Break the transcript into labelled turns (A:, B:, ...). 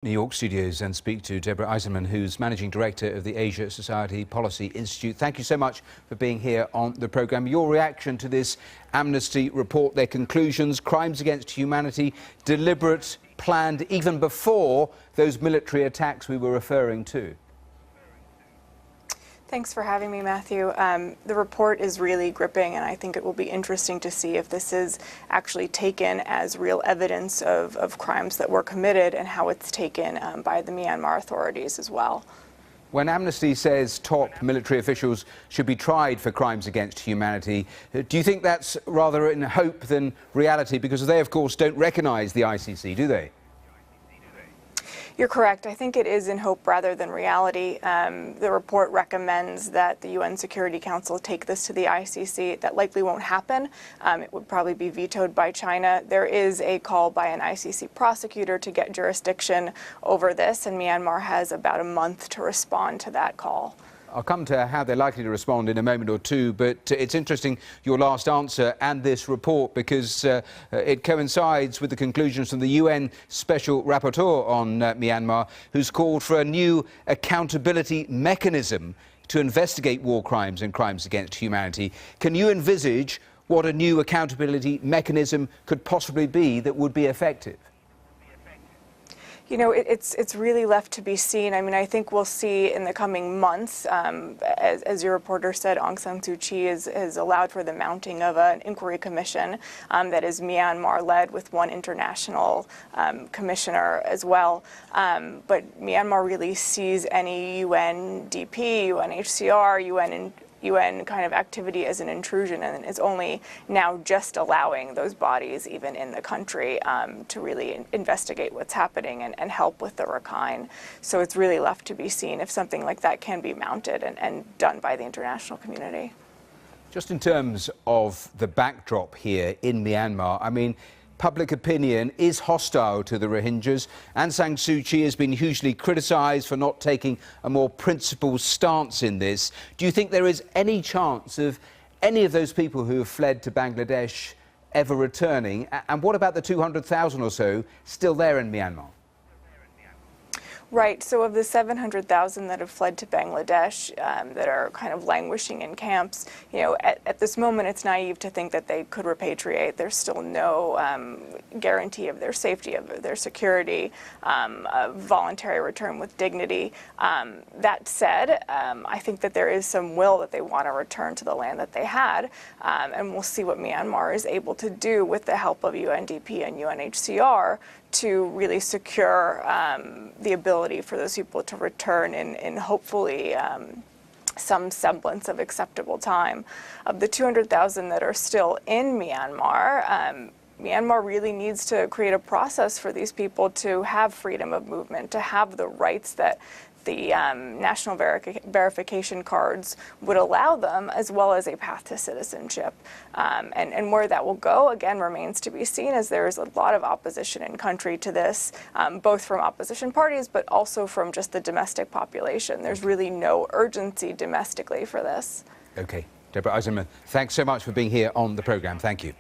A: New York studios and speak to Debra Eisenman, who's Managing Director of the Asia Society Policy Institute. Thank you so much for being here on the programme. Your reaction to this Amnesty report, their conclusions, crimes against humanity, deliberate, planned, even before those military attacks we were referring to.
B: Thanks for having me, Matthew. The report is really gripping, and I think it will be interesting to see if this is actually taken as real evidence of crimes that were committed and how it's taken by the Myanmar authorities as well.
A: When Amnesty says top military officials should be tried for crimes against humanity, do you think that's rather in hope than reality? Because they, of course, don't recognise the ICC, do they?
B: You're correct. I think it is in hope rather than reality. The report recommends that the UN Security Council take this to the ICC. That likely won't happen. It would probably be vetoed by China. There is a call by an ICC prosecutor to get jurisdiction over this, and Myanmar has about a month to respond to that call.
A: I'll come to how they're likely to respond in a moment or two, but it's interesting, your last answer and this report, because it coincides with the conclusions from the UN Special Rapporteur on Myanmar, who's called for a new accountability mechanism to investigate war crimes and crimes against humanity. Can you envisage what a new accountability mechanism could possibly be that would be effective?
B: You know, it's really left to be seen. I mean, I think we'll see in the coming months, as your reporter said, Aung San Suu Kyi has allowed for the mounting of an inquiry commission that is Myanmar-led with one international commissioner as well. But Myanmar really sees any UNDP, UNHCR, UN kind of activity as an intrusion, and is only now just allowing those bodies, even in the country, to really investigate what's happening and help with the Rakhine. So it's really left to be seen if something like that can be mounted and done by the international community.
A: Just in terms of the backdrop here in Myanmar, I mean, public opinion is hostile to the Rohingyas. Aung San Suu Kyi has been hugely criticised for not taking a more principled stance in this. Do you think there is any chance of any of those people who have fled to Bangladesh ever returning? And what about the 200,000 or so still there in Myanmar?
B: Right. So of the 700,000 that have fled to Bangladesh, that are kind of languishing in camps, you know, at this moment it's naive to think that they could repatriate. There's still no guarantee of their safety, of their security, a voluntary return with dignity. That said, I think that there is some will that they want to return to the land that they had, and we'll see what Myanmar is able to do with the help of UNDP and UNHCR to really secure the ability for those people to return in hopefully some semblance of acceptable time. Of the 200,000 that are still in Myanmar, Myanmar really needs to create a process for these people to have freedom of movement, to have the rights that the national verification cards would allow them, as well as a path to citizenship. And where that will go, again, remains to be seen, as there is a lot of opposition in country to this, both from opposition parties, but also from just the domestic population. There's really no urgency domestically for this.
A: OK. Debra Eisenman, thanks so much for being here on the programme. Thank you.